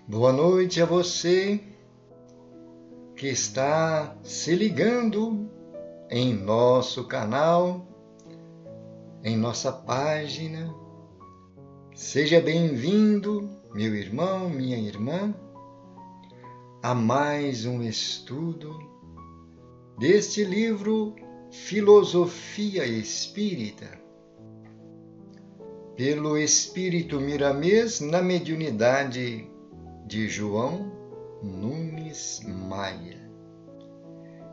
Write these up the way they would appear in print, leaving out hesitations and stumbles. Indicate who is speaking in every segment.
Speaker 1: Boa noite a você que está se ligando em nosso canal, em nossa página. Seja bem-vindo, meu irmão, minha irmã, a mais um estudo deste livro Filosofia Espírita, pelo Espírito Miramês, na mediunidade de João Nunes Maia.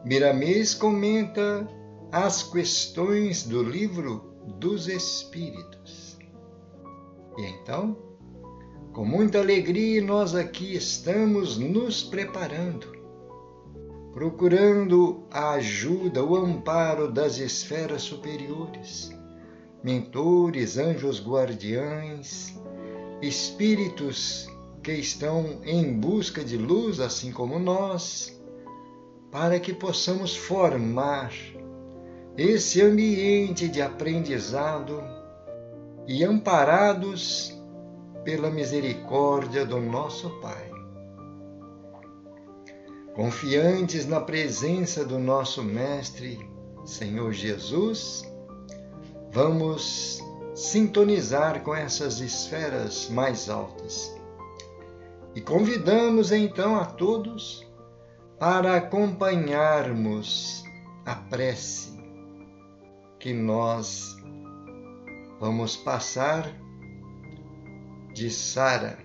Speaker 1: Miramês comenta as questões do livro dos Espíritos. E então, com muita alegria, nós aqui estamos nos preparando, procurando a ajuda, o amparo das esferas superiores, mentores, anjos guardiães, espíritos que estão em busca de luz, assim como nós, para que possamos formar esse ambiente de aprendizado e amparados pela misericórdia do nosso Pai. Confiantes na presença do nosso Mestre, Senhor Jesus, vamos sintonizar com essas esferas mais altas. E convidamos então a todos para acompanharmos a prece que nós vamos passar de Sara.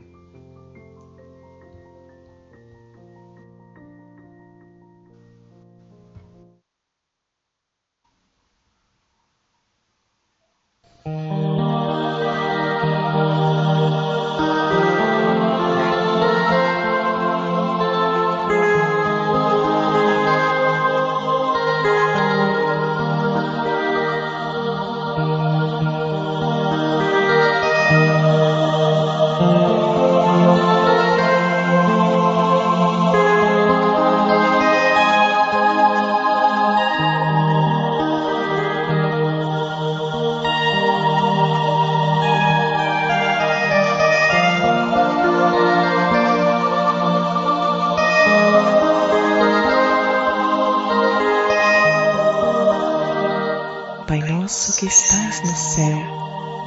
Speaker 2: Pai nosso que estais no céu,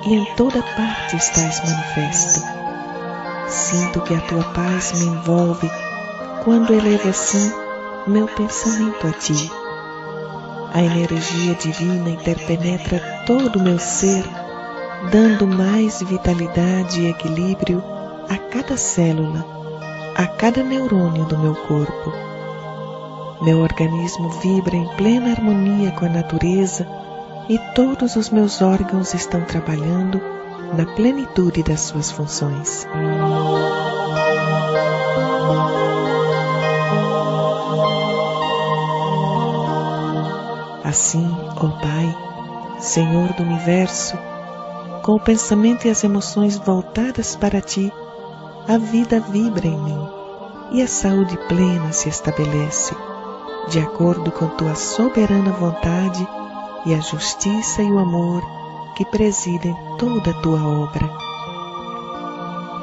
Speaker 2: e em toda parte estás manifesto. Sinto que a tua paz me envolve quando elevo assim meu pensamento a ti. A energia divina interpenetra todo o meu ser, dando mais vitalidade e equilíbrio a cada célula, a cada neurônio do meu corpo. Meu organismo vibra em plena harmonia com a natureza e todos os meus órgãos estão trabalhando na plenitude das suas funções. Assim, ó Pai, Senhor do Universo, com o pensamento e as emoções voltadas para Ti, a vida vibra em mim e a saúde plena se estabelece, de acordo com Tua soberana vontade e a justiça e o amor que presidem toda a Tua obra.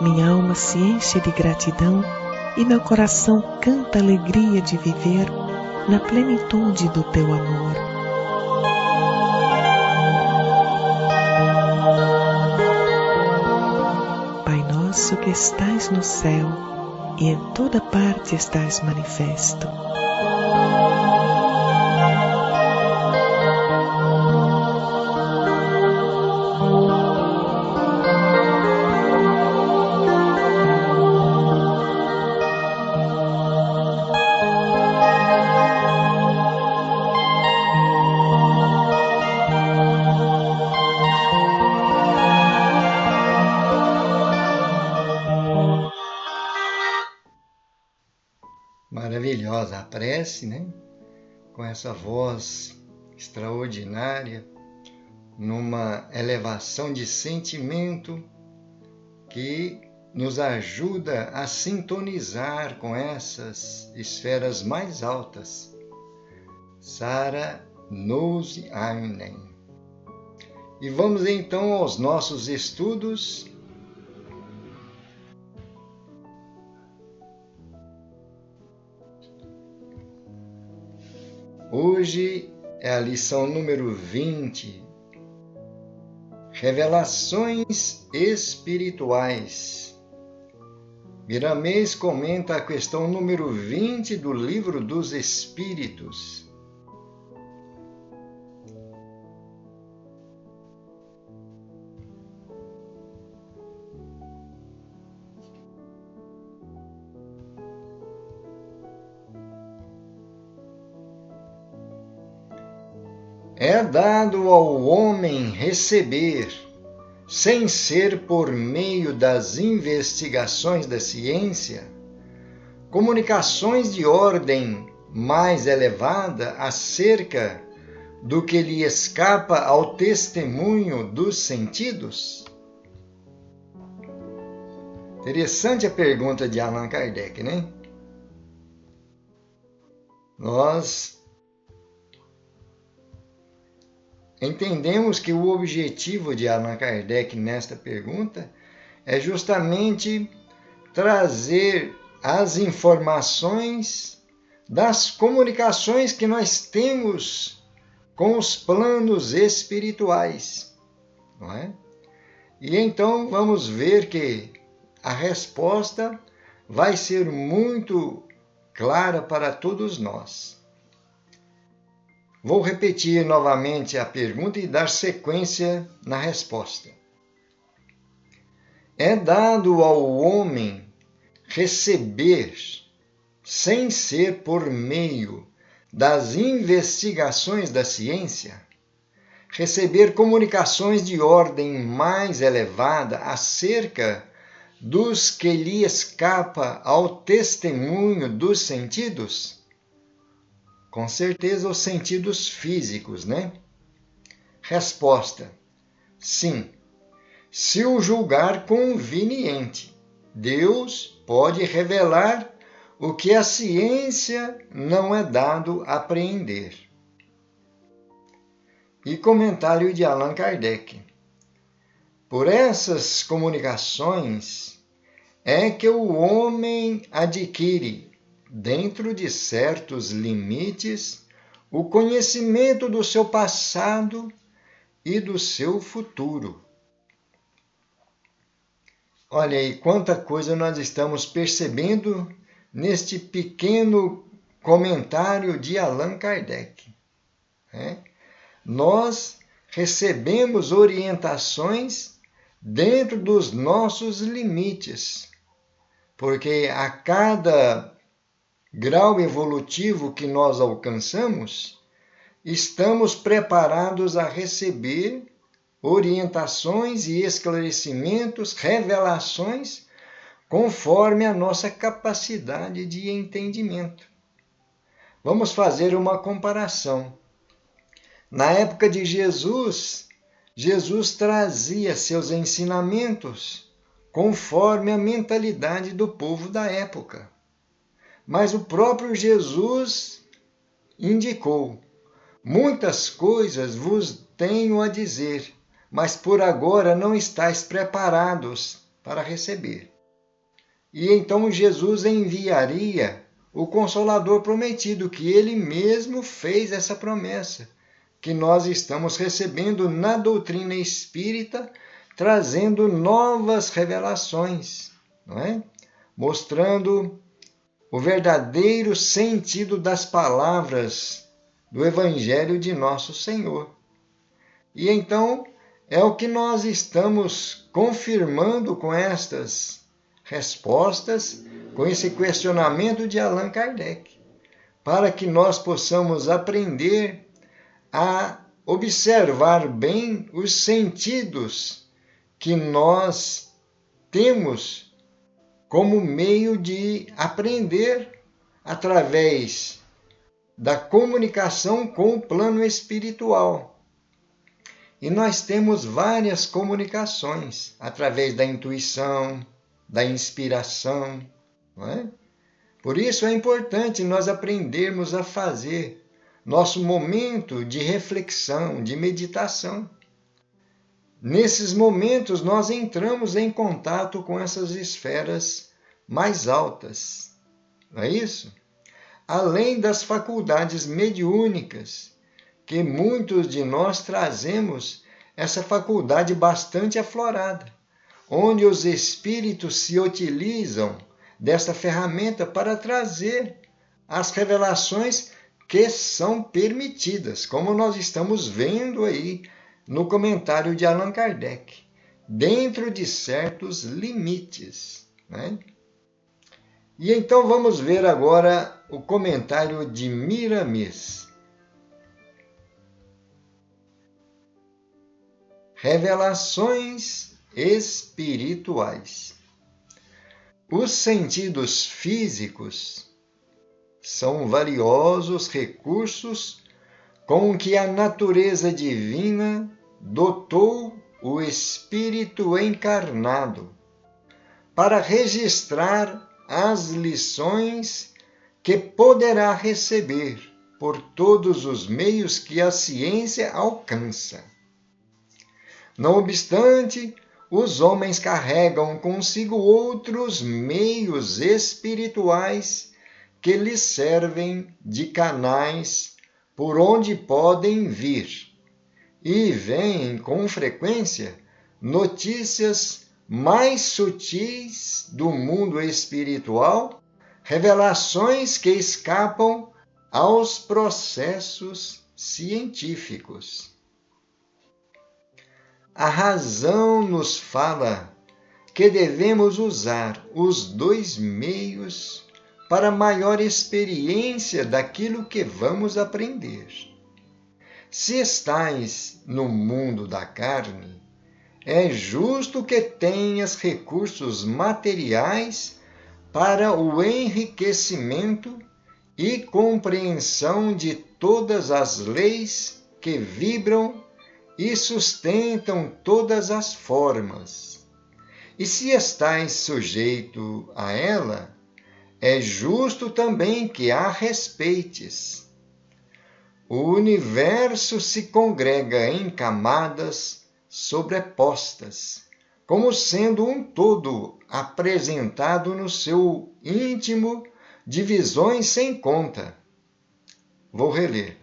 Speaker 2: Minha alma se enche de gratidão e meu coração canta a alegria de viver na plenitude do Teu amor. Pai nosso que estais no céu e em toda parte estás manifesto.
Speaker 1: Maravilhosa a prece, né? Com essa voz extraordinária, numa elevação de sentimento que nos ajuda a sintonizar com essas esferas mais altas. Sarah Noseinen. E vamos então aos nossos estudos. Hoje é a lição número 20, Revelações Espirituais. Miramês comenta a questão número 20 do Livro dos Espíritos. É dado ao homem receber, sem ser por meio das investigações da ciência, comunicações de ordem mais elevada acerca do que lhe escapa ao testemunho dos sentidos? Interessante a pergunta de Allan Kardec, né? Nós entendemos que o objetivo de Allan Kardec nesta pergunta é justamente trazer as informações das comunicações que nós temos com os planos espirituais, não é? E então vamos ver que a resposta vai ser muito clara para todos nós. Vou repetir novamente a pergunta e dar sequência na resposta. É dado ao homem receber, sem ser por meio das investigações da ciência, receber comunicações de ordem mais elevada acerca dos que lhe escapa ao testemunho dos sentidos? Com certeza, os sentidos físicos, né? Resposta: sim. Se o julgar conveniente, Deus pode revelar o que a ciência não é dado a apreender. E comentário de Allan Kardec. Por essas comunicações é que o homem adquire, dentro de certos limites, o conhecimento do seu passado e do seu futuro. Olha aí quanta coisa nós estamos percebendo neste pequeno comentário de Allan Kardec, né? Nós recebemos orientações dentro dos nossos limites, porque a cada grau evolutivo que nós alcançamos, estamos preparados a receber orientações e esclarecimentos, revelações, conforme a nossa capacidade de entendimento. Vamos fazer uma comparação. Na época de Jesus, Jesus trazia seus ensinamentos conforme a mentalidade do povo da época. Mas o próprio Jesus indicou: muitas coisas vos tenho a dizer, mas por agora não estáis preparados para receber. E então Jesus enviaria o Consolador prometido, que ele mesmo fez essa promessa, que nós estamos recebendo na doutrina espírita, trazendo novas revelações, não é? Mostrando o verdadeiro sentido das palavras do Evangelho de Nosso Senhor. E então é o que nós estamos confirmando com estas respostas, com esse questionamento de Allan Kardec, para que nós possamos aprender a observar bem os sentidos que nós temos como meio de aprender através da comunicação com o plano espiritual. E nós temos várias comunicações através da intuição, da inspiração, não é? Por isso é importante nós aprendermos a fazer nosso momento de reflexão, de meditação. Nesses momentos nós entramos em contato com essas esferas mais altas, não é isso? Além das faculdades mediúnicas, que muitos de nós trazemos essa faculdade bastante aflorada, onde os espíritos se utilizam dessa ferramenta para trazer as revelações que são permitidas, como nós estamos vendo aí no comentário de Allan Kardec, dentro de certos limites, né? E então vamos ver agora o comentário de Miramês. Revelações espirituais. Os sentidos físicos são valiosos recursos com que a natureza divina dotou o espírito encarnado para registrar as lições que poderá receber por todos os meios que a ciência alcança. Não obstante, os homens carregam consigo outros meios espirituais que lhes servem de canais por onde podem vir, e vêm com frequência notícias mais sutis do mundo espiritual, revelações que escapam aos processos científicos. A razão nos fala que devemos usar os dois meios para maior experiência daquilo que vamos aprender. Se estais no mundo da carne, é justo que tenhas recursos materiais para o enriquecimento e compreensão de todas as leis que vibram e sustentam todas as formas. E se estais sujeito a ela, é justo também que a respeites. O universo se congrega em camadas sobrepostas, como sendo um todo apresentado no seu íntimo divisões sem conta. Vou reler.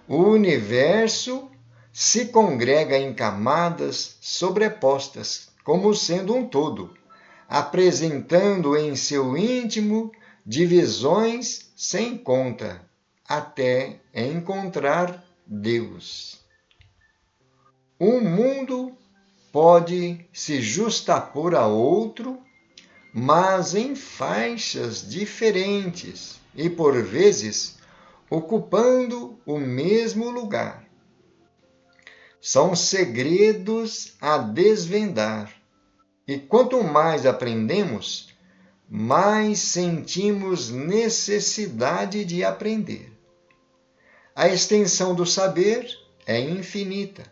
Speaker 1: O universo se congrega em camadas sobrepostas, como sendo um todo, apresentando em seu íntimo divisões sem conta, até encontrar Deus. Um mundo pode se justapor a outro, mas em faixas diferentes e, por vezes, ocupando o mesmo lugar. São segredos a desvendar, e quanto mais aprendemos, mais sentimos necessidade de aprender. A extensão do saber é infinita,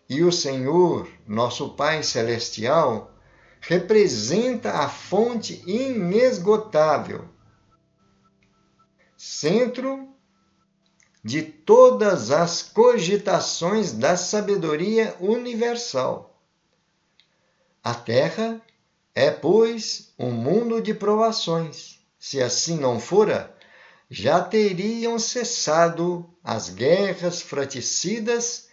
Speaker 1: e o Senhor, nosso Pai Celestial, representa a fonte inesgotável, centro de todas as cogitações da sabedoria universal. A Terra é, pois, um mundo de provações. Se assim não fora, já teriam cessado as guerras fratricidas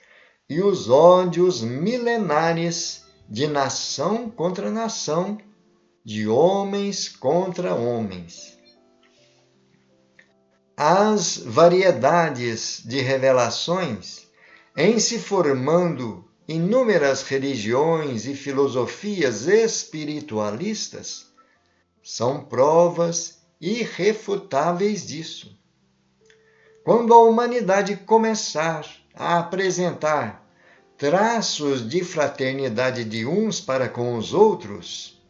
Speaker 1: e os ódios milenares de nação contra nação, de homens contra homens. As variedades de revelações, em se formando inúmeras religiões e filosofias espiritualistas, são provas irrefutáveis disso. Quando a humanidade começar a apresentar traços de fraternidade de uns para com os outros,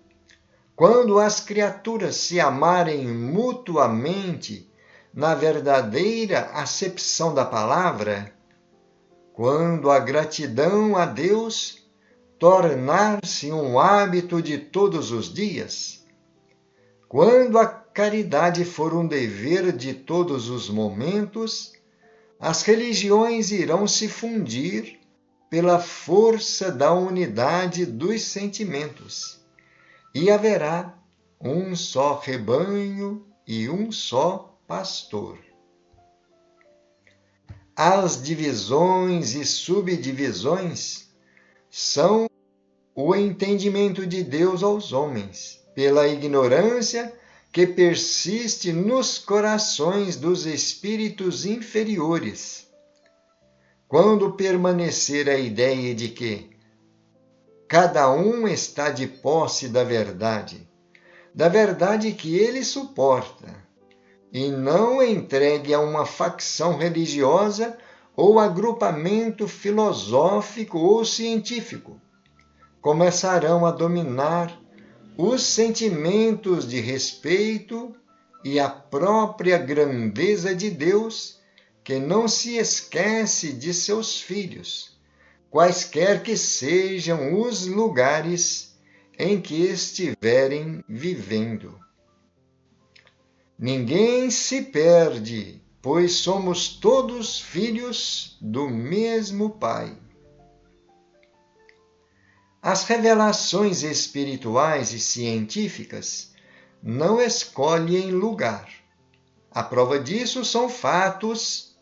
Speaker 1: quando as criaturas se amarem mutuamente na verdadeira acepção da palavra, quando a gratidão a Deus tornar-se um hábito de todos os dias, quando a caridade for um dever de todos os momentos, as religiões irão se fundir pela força da unidade dos sentimentos, e haverá um só rebanho e um só pastor. As divisões e subdivisões são o entendimento de Deus aos homens, pela ignorância que persiste nos corações dos espíritos inferiores. Quando permanecer a ideia de que cada um está de posse da verdade que ele suporta, e não entregue a uma facção religiosa ou agrupamento filosófico ou científico, começarão a dominar os sentimentos de respeito e a própria grandeza de Deus, que não se esquece de seus filhos, quaisquer que sejam os lugares em que estiverem vivendo. Ninguém se perde, pois somos todos filhos do mesmo Pai. As revelações espirituais e científicas não escolhem lugar. A prova disso são fatos,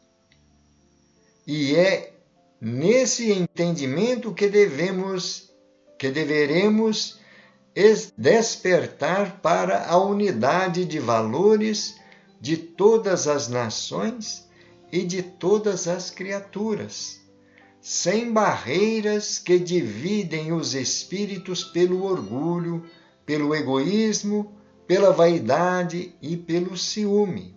Speaker 1: e é nesse entendimento que deveremos despertar para a unidade de valores de todas as nações e de todas as criaturas, sem barreiras que dividem os espíritos pelo orgulho, pelo egoísmo, pela vaidade e pelo ciúme.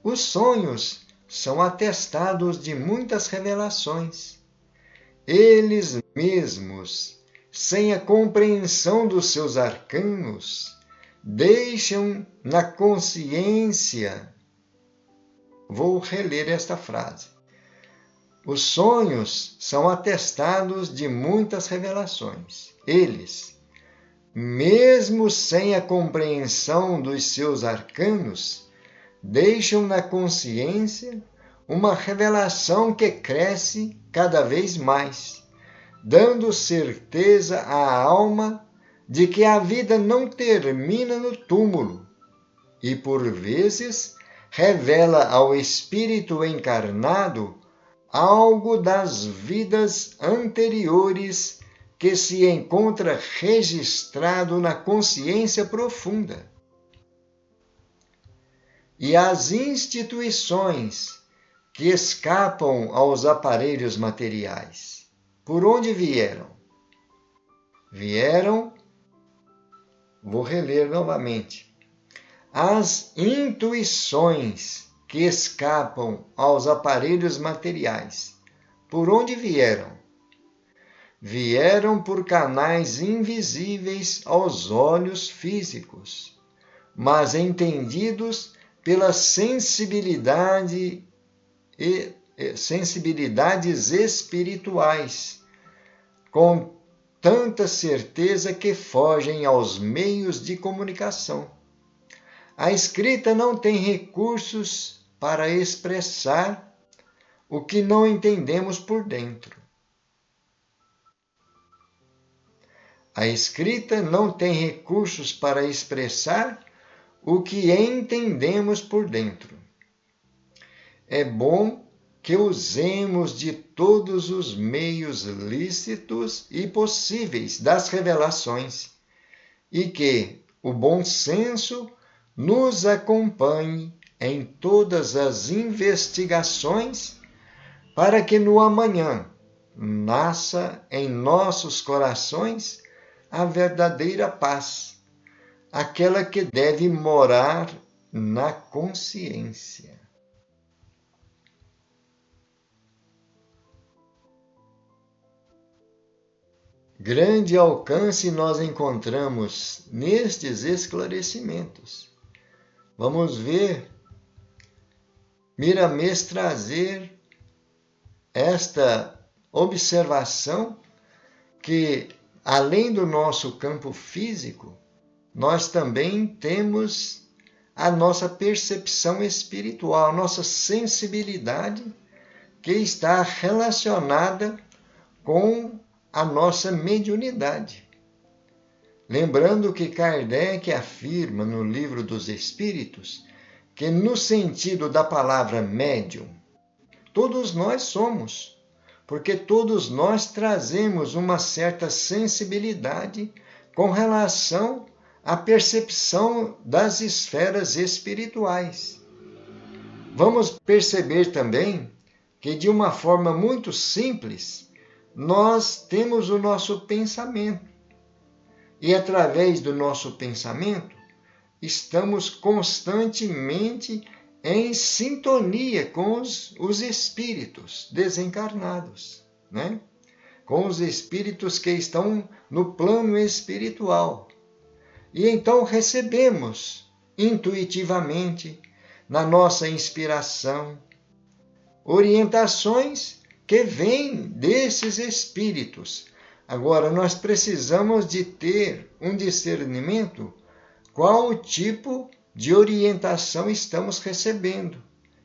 Speaker 1: Os sonhos são atestados de muitas revelações. Eles mesmos, sem a compreensão dos seus arcanos, deixam na consciência. Vou reler esta frase. Os sonhos são atestados de muitas revelações. Eles, mesmo sem a compreensão dos seus arcanos, deixam na consciência uma revelação que cresce cada vez mais, dando certeza à alma de que a vida não termina no túmulo e, por vezes, revela ao espírito encarnado algo das vidas anteriores que se encontra registrado na consciência profunda. E as instituições que escapam aos aparelhos materiais, por onde vieram? Vou reler novamente. As intuições que escapam aos aparelhos materiais, por onde vieram? Vieram por canais invisíveis aos olhos físicos, mas entendidos pela sensibilidades espirituais, com tanta certeza que fogem aos meios de comunicação. A escrita não tem recursos para expressar o que não entendemos por dentro. A escrita não tem recursos para expressar o que entendemos por dentro. É bom que usemos de todos os meios lícitos e possíveis das revelações e que o bom senso nos acompanhe em todas as investigações para que no amanhã nasça em nossos corações a verdadeira paz, aquela que deve morar na consciência. grande alcance nós encontramos nestes esclarecimentos. Vamos ver Miramês trazer esta observação que, além do nosso campo físico, nós também temos a nossa percepção espiritual, a nossa sensibilidade, que está relacionada com a nossa mediunidade. Lembrando que Kardec afirma no Livro dos Espíritos que, no sentido da palavra médium, todos nós somos, porque todos nós trazemos uma certa sensibilidade com relação à percepção das esferas espirituais. Vamos perceber também que, de uma forma muito simples, nós temos o nosso pensamento. E, através do nosso pensamento, estamos constantemente em sintonia com os espíritos desencarnados, né? Com os espíritos que estão no plano espiritual. E então recebemos intuitivamente, na nossa inspiração, orientações que vêm desses espíritos. Agora, nós precisamos de ter um discernimento qual o tipo de orientação estamos recebendo.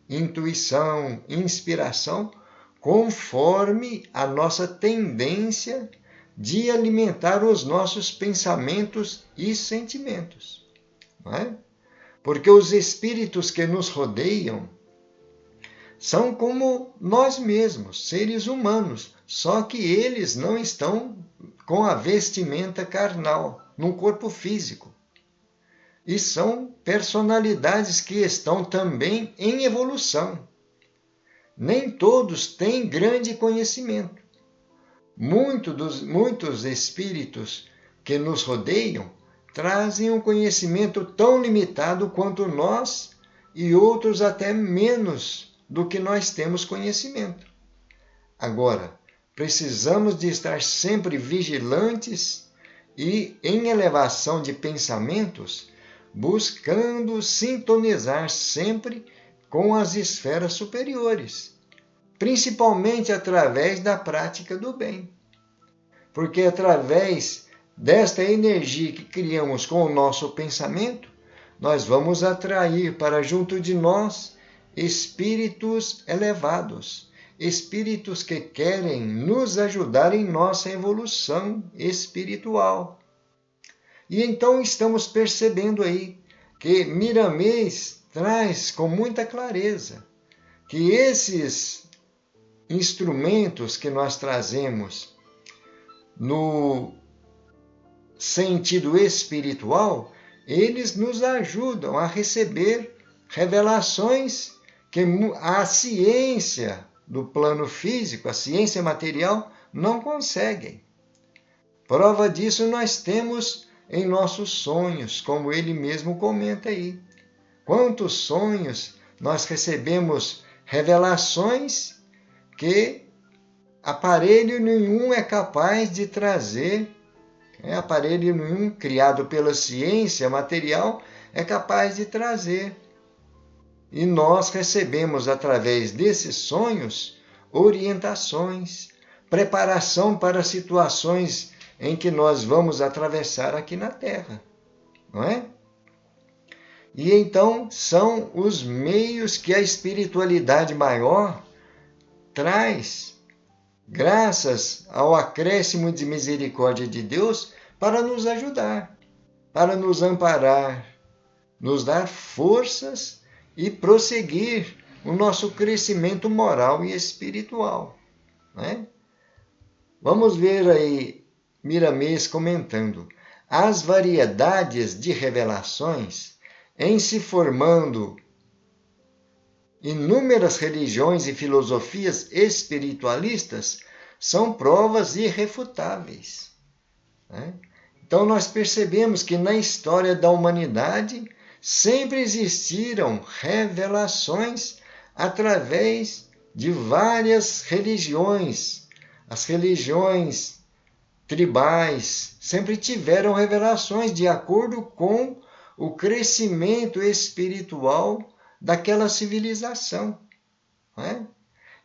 Speaker 1: Intuição, inspiração, conforme a nossa tendência de alimentar os nossos pensamentos e sentimentos. Não é? Porque os espíritos que nos rodeiam são como nós mesmos, seres humanos, só que eles não estão com a vestimenta carnal, num corpo físico. E são personalidades que estão também em evolução. Nem todos têm grande conhecimento. Muitos espíritos que nos rodeiam trazem um conhecimento tão limitado quanto nós e outros até menos do que nós temos conhecimento. Agora, precisamos de estar sempre vigilantes e em elevação de pensamentos, buscando sintonizar sempre com as esferas superiores, principalmente através da prática do bem. Porque através desta energia que criamos com o nosso pensamento, nós vamos atrair para junto de nós espíritos elevados, espíritos que querem nos ajudar em nossa evolução espiritual. E então estamos percebendo aí que Miramês traz com muita clareza que esses instrumentos que nós trazemos no sentido espiritual, eles nos ajudam a receber revelações que a ciência do plano físico, a ciência material, não conseguem. Prova disso nós temos em nossos sonhos, como ele mesmo comenta aí. Quantos sonhos nós recebemos revelações que aparelho nenhum é capaz de trazer, aparelho nenhum criado pela ciência material é capaz de trazer. E nós recebemos, através desses sonhos, orientações, preparação para situações em que nós vamos atravessar aqui na Terra, não é? E então são os meios que a espiritualidade maior traz, graças ao acréscimo de misericórdia de Deus, para nos ajudar, para nos amparar, nos dar forças e prosseguir o nosso crescimento moral e espiritual, né? Vamos ver aí Miramês comentando: as variedades de revelações em se formando inúmeras religiões e filosofias espiritualistas são provas irrefutáveis, né? Então nós percebemos que na história da humanidade sempre existiram revelações através de várias religiões, as religiões tribais, sempre tiveram revelações de acordo com o crescimento espiritual daquela civilização. Não é?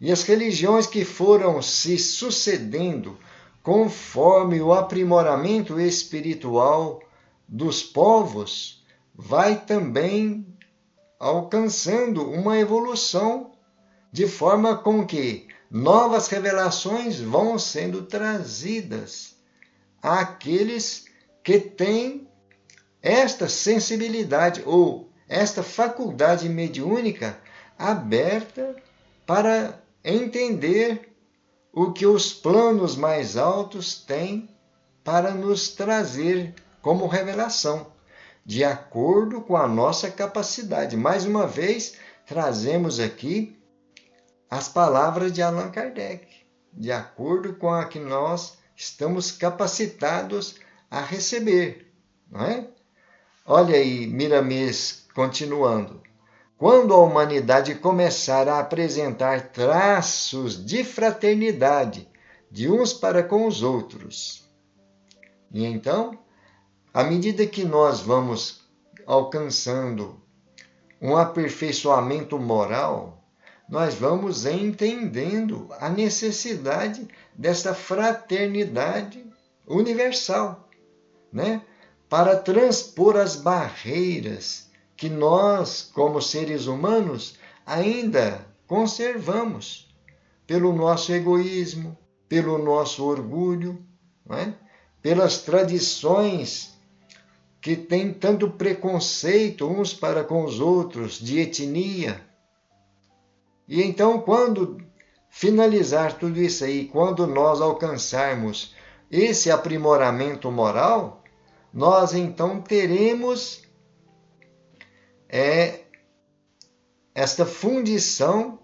Speaker 1: E as religiões que foram se sucedendo conforme o aprimoramento espiritual dos povos, vai também alcançando uma evolução de forma com que novas revelações vão sendo trazidas àqueles que têm esta sensibilidade ou esta faculdade mediúnica aberta para entender o que os planos mais altos têm para nos trazer como revelação, de acordo com a nossa capacidade. Mais uma vez, trazemos aqui as palavras de Allan Kardec, de acordo com a que nós estamos capacitados a receber, não é? Olha aí, Miramês continuando. Quando a humanidade começar a apresentar traços de fraternidade de uns para com os outros, e então, à medida que nós vamos alcançando um aperfeiçoamento moral, nós vamos entendendo a necessidade dessa fraternidade universal, né? Para transpor as barreiras que nós, como seres humanos, ainda conservamos pelo nosso egoísmo, pelo nosso orgulho, não é? Pelas tradições que têm tanto preconceito uns para com os outros, de etnia. E então, quando finalizar tudo isso aí, quando nós alcançarmos esse aprimoramento moral, nós então teremos esta fundição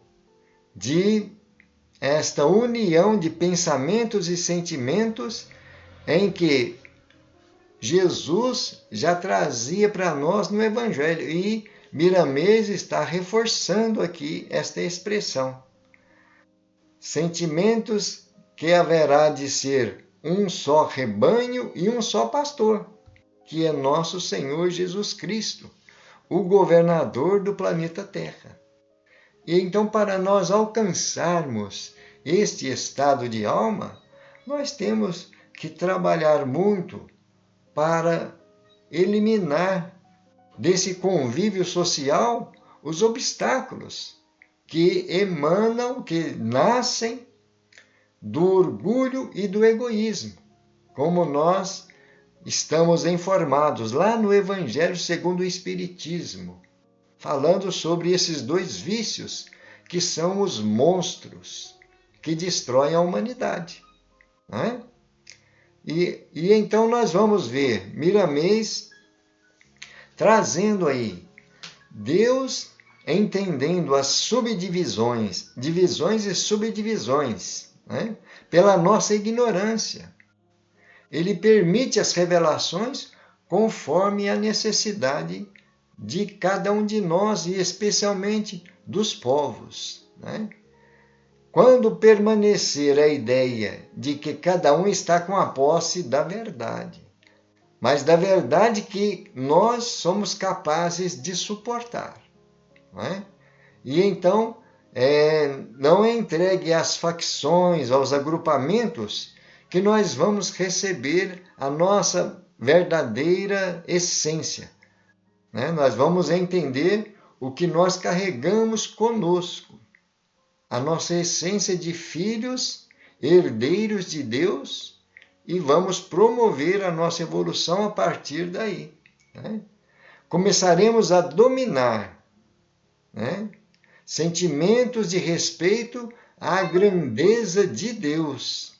Speaker 1: esta união de pensamentos e sentimentos em que Jesus já trazia para nós no Evangelho. E Miramês está reforçando aqui esta expressão. Sentimentos que haverá de ser um só rebanho e um só pastor, que é nosso Senhor Jesus Cristo, o governador do planeta Terra. E então, para nós alcançarmos este estado de alma, nós temos que trabalhar muito para eliminar desse convívio social os obstáculos que emanam, que nascem do orgulho e do egoísmo, como nós estamos informados lá no Evangelho segundo o Espiritismo, falando sobre esses dois vícios que são os monstros que destroem a humanidade. Não é? E então nós vamos ver Miramês trazendo aí Deus entendendo as subdivisões, divisões e subdivisões, né? Pela nossa ignorância. Ele permite as revelações conforme a necessidade de cada um de nós e especialmente dos povos, né? Quando permanecer a ideia de que cada um está com a posse da verdade, mas da verdade que nós somos capazes de suportar, não é? E então, não é entregue às facções, aos agrupamentos, que nós vamos receber a nossa verdadeira essência, né? Nós vamos entender o que nós carregamos conosco, a nossa essência de filhos, herdeiros de Deus, e vamos promover a nossa evolução a partir daí, né? Começaremos a dominar, né, sentimentos de respeito à grandeza de Deus,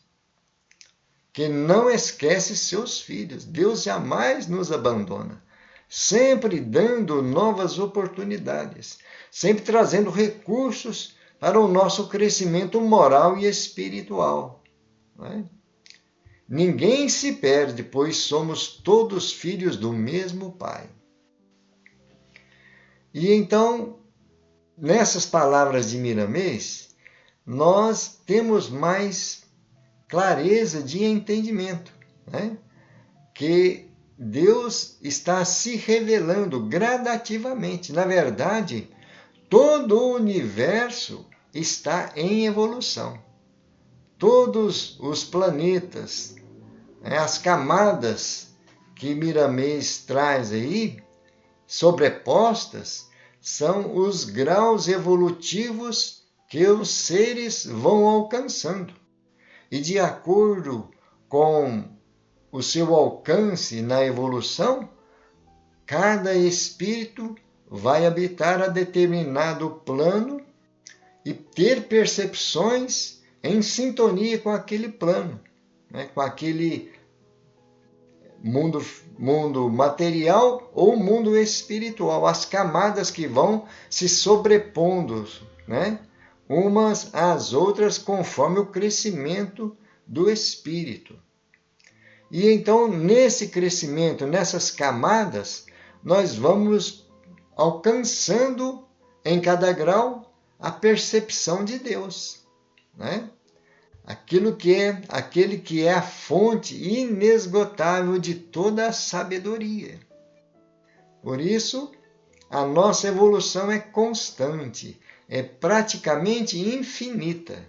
Speaker 1: que não esquece seus filhos. Deus jamais nos abandona, sempre dando novas oportunidades, sempre trazendo recursos para o nosso crescimento moral e espiritual, não é? Ninguém se perde, pois somos todos filhos do mesmo Pai. E então, nessas palavras de Miramês, nós temos mais clareza de entendimento, né? Que Deus está se revelando gradativamente. Na verdade, todo o universo está em evolução. Todos os planetas, as camadas que Miramês traz aí, sobrepostas, são os graus evolutivos que os seres vão alcançando. E de acordo com o seu alcance na evolução, cada espírito vai habitar a determinado plano e ter percepções em sintonia com aquele plano, né? Com aquele mundo material ou mundo espiritual, as camadas que vão se sobrepondo, né? Umas às outras conforme o crescimento do espírito. E então, nesse crescimento, nessas camadas, nós vamos alcançando em cada grau a percepção de Deus, né? Aquele que é a fonte inesgotável de toda a sabedoria. Por isso, a nossa evolução é constante, é praticamente infinita,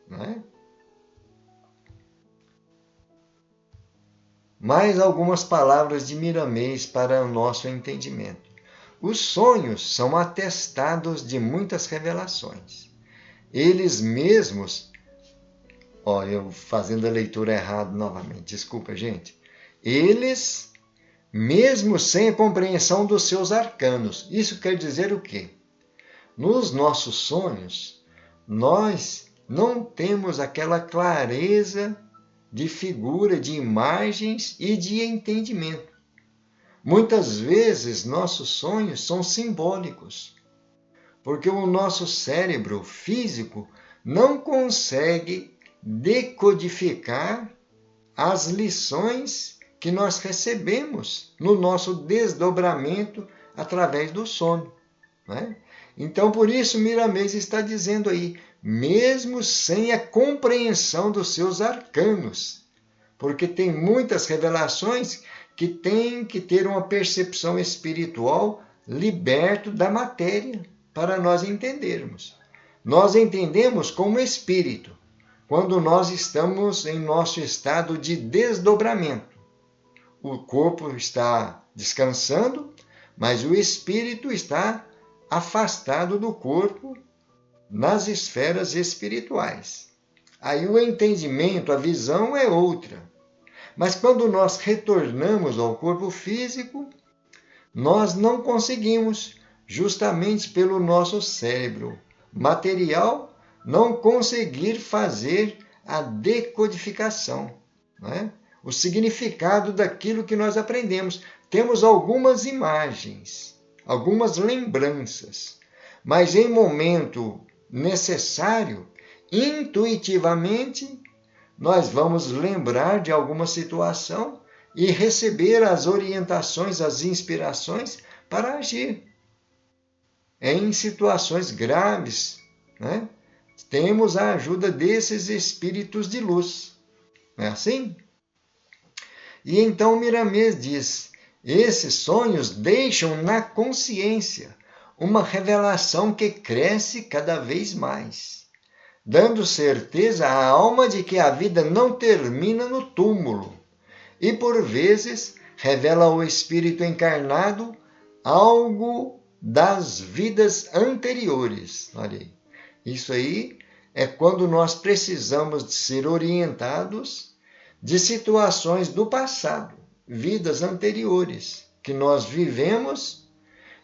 Speaker 1: né? Mais algumas palavras de Miramês para o nosso entendimento. Os sonhos são atestados de muitas revelações. Eles mesmos, eu fazendo a leitura errada novamente, desculpa, gente. Eles, mesmo sem a compreensão dos seus arcanos, isso quer dizer o quê? Nos nossos sonhos, nós não temos aquela clareza de figura, de imagens e de entendimento. Muitas vezes nossos sonhos são simbólicos, porque o nosso cérebro físico não consegue decodificar as lições que nós recebemos no nosso desdobramento através do sono, né? Então, por isso, Miramês está dizendo aí, mesmo sem a compreensão dos seus arcanos, porque tem muitas revelações que têm que ter uma percepção espiritual liberto da matéria para nós entendermos. Nós entendemos como espírito, quando nós estamos em nosso estado de desdobramento. O corpo está descansando, mas o espírito está afastado do corpo nas esferas espirituais. Aí o entendimento, a visão é outra. Mas quando nós retornamos ao corpo físico, nós não conseguimos, justamente pelo nosso cérebro material, não conseguir fazer a decodificação, né? O significado daquilo que nós aprendemos. Temos algumas imagens, algumas lembranças, mas em momento necessário, intuitivamente, nós vamos lembrar de alguma situação e receber as orientações, as inspirações para agir. Em situações graves, né? Temos a ajuda desses espíritos de luz. Não é assim? E então Miramês diz, esses sonhos deixam na consciência uma revelação que cresce cada vez mais, dando certeza à alma de que a vida não termina no túmulo, e por vezes revela ao espírito encarnado algo das vidas anteriores. Olha aí. Isso aí é quando nós precisamos de ser orientados de situações do passado, vidas anteriores, que nós vivemos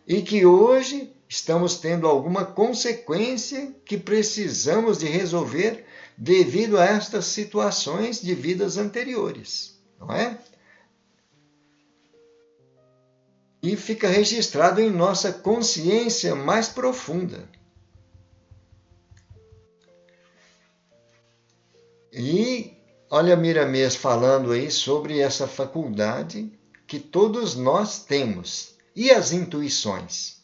Speaker 1: e que hoje estamos tendo alguma consequência que precisamos de resolver devido a estas situações de vidas anteriores, não é? E fica registrado em nossa consciência mais profunda. E olha Miramês falando aí sobre essa faculdade que todos nós temos e as intuições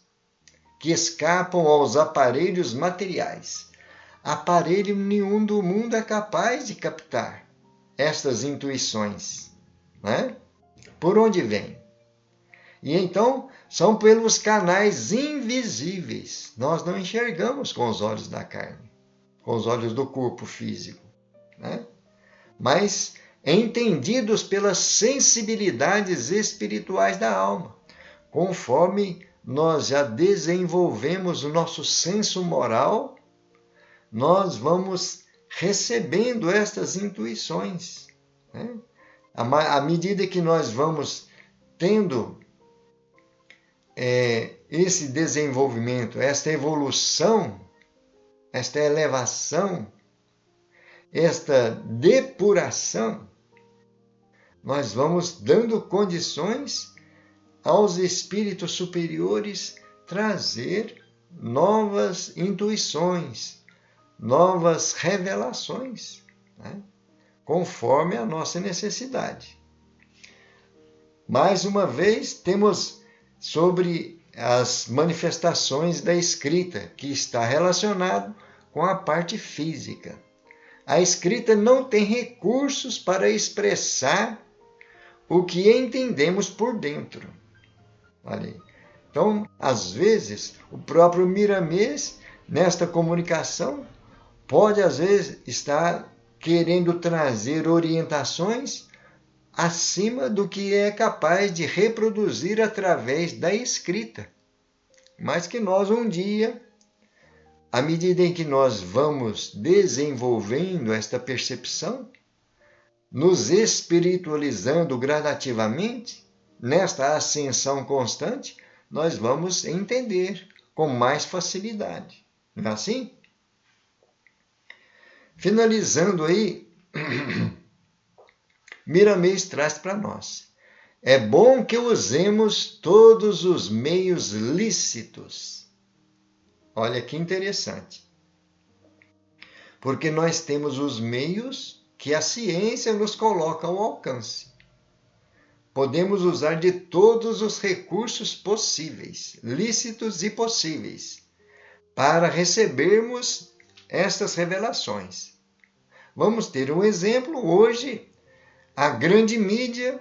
Speaker 1: que escapam aos aparelhos materiais. aparelho nenhum do mundo é capaz de captar estas intuições, né? Por onde vem? E então são pelos canais invisíveis. Nós não enxergamos com os olhos da carne, com os olhos do corpo físico, né? Mas entendidos pelas sensibilidades espirituais da alma, conforme nós já desenvolvemos o nosso senso moral, nós vamos recebendo estas intuições, né? À medida que nós vamos tendo esse desenvolvimento, esta evolução, esta elevação, esta depuração, nós vamos dando condições aos espíritos superiores trazer novas intuições, novas revelações, né? Conforme a nossa necessidade. Mais uma vez, temos sobre as manifestações da escrita, que está relacionado com a parte física. A escrita não tem recursos para expressar o que entendemos por dentro. Olha aí. Então, às vezes, o próprio Miramês, nesta comunicação, pode, às vezes, estar querendo trazer orientações acima do que é capaz de reproduzir através da escrita. Mas que nós, um dia, à medida em que nós vamos desenvolvendo esta percepção, nos espiritualizando gradativamente, nesta ascensão constante, nós vamos entender com mais facilidade. Não é assim? Finalizando aí, Miramês traz para nós: é bom que usemos todos os meios lícitos. Olha que interessante. Porque nós temos os meios que a ciência nos coloca ao alcance. Podemos usar de todos os recursos possíveis, lícitos e possíveis, para recebermos estas revelações. Vamos ter um exemplo hoje, a grande mídia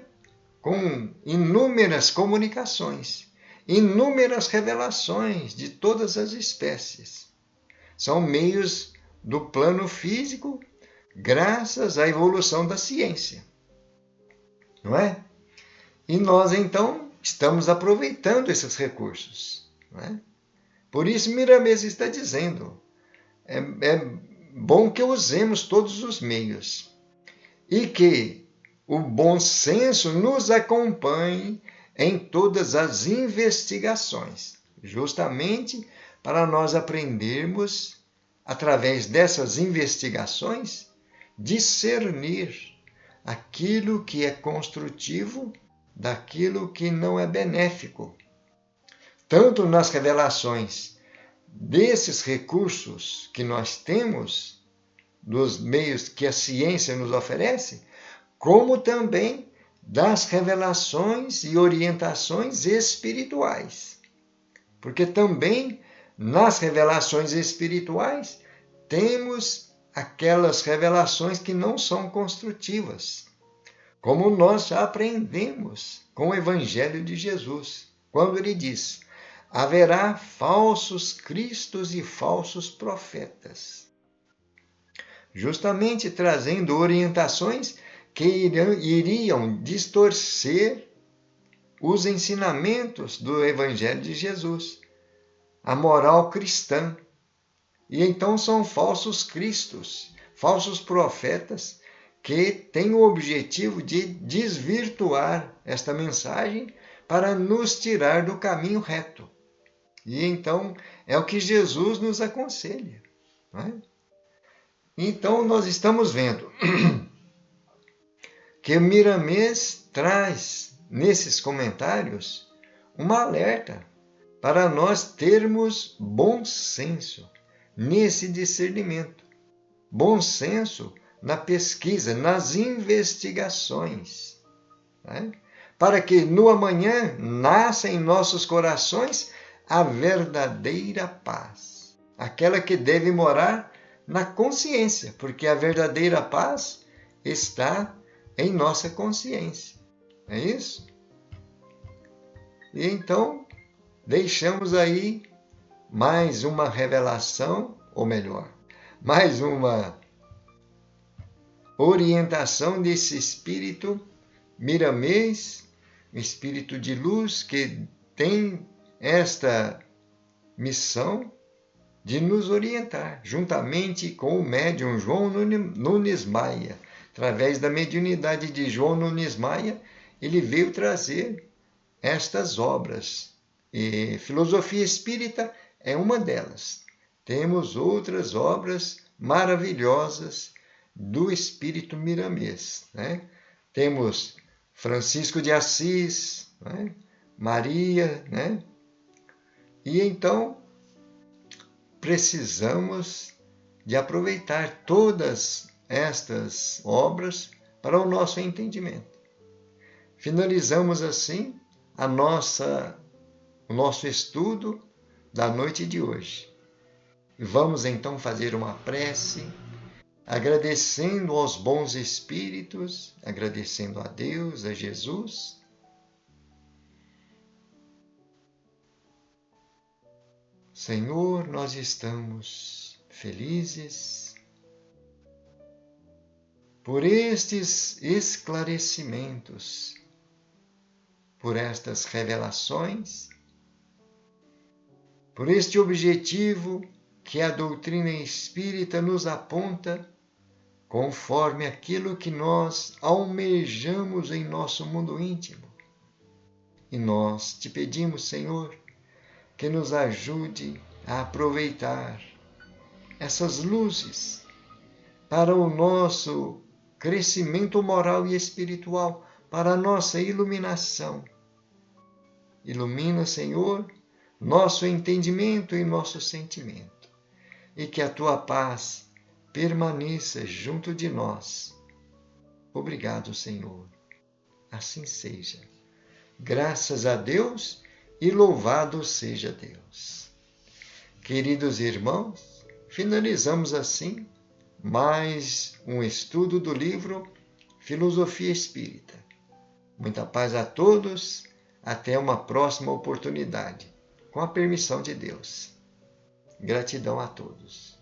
Speaker 1: com inúmeras comunicações, inúmeras revelações de todas as espécies. São meios do plano físico, graças à evolução da ciência. Não é? E nós, então, estamos aproveitando esses recursos. Não é? Por isso, Miramês está dizendo, é bom que usemos todos os meios e que o bom senso nos acompanhe em todas as investigações, justamente para nós aprendermos, através dessas investigações, discernir aquilo que é construtivo daquilo que não é benéfico. Tanto nas revelações desses recursos que nós temos, dos meios que a ciência nos oferece, como também das revelações e orientações espirituais. Porque também nas revelações espirituais temos aquelas revelações que não são construtivas, como nós já aprendemos com o Evangelho de Jesus, quando ele diz: haverá falsos cristos e falsos profetas, justamente trazendo orientações que iriam distorcer os ensinamentos do Evangelho de Jesus, a moral cristã. E então são falsos cristos, falsos profetas, que têm o objetivo de desvirtuar esta mensagem para nos tirar do caminho reto. E então é o que Jesus nos aconselha. Não é? Então nós estamos vendo que Miramês traz nesses comentários um alerta para nós termos bom senso nesse discernimento. Bom senso na pesquisa, nas investigações. Né? Para que no amanhã nasça em nossos corações a verdadeira paz. Aquela que deve morar na consciência, porque a verdadeira paz está em nossa consciência. É isso? E então, deixamos aí mais uma revelação, ou melhor, mais uma orientação desse espírito miramês, um espírito de luz que tem esta missão de nos orientar, juntamente com o médium João Nunes Maia. Através da mediunidade de João Nunes Maia, ele veio trazer estas obras. E Filosofia Espírita é uma delas. Temos outras obras maravilhosas do espírito miramês, né? Temos Francisco de Assis, né? Maria, né? E então precisamos de aproveitar todas estas obras para o nosso entendimento. Finalizamos assim o nosso estudo da noite de hoje. E vamos então fazer uma prece, agradecendo aos bons espíritos, agradecendo a Deus, a Jesus. Senhor, nós estamos felizes por estes esclarecimentos, por estas revelações, por este objetivo que a doutrina espírita nos aponta, conforme aquilo que nós almejamos em nosso mundo íntimo. E nós te pedimos, Senhor, que nos ajude a aproveitar essas luzes para o nosso crescimento moral e espiritual, para a nossa iluminação. Ilumina, Senhor, nosso entendimento e nosso sentimento, e que a tua paz permaneça junto de nós. Obrigado, Senhor. Assim seja. Graças a Deus e louvado seja Deus. Queridos irmãos, finalizamos assim mais um estudo do livro Filosofia Espírita. Muita paz a todos, até uma próxima oportunidade, com a permissão de Deus. Gratidão a todos.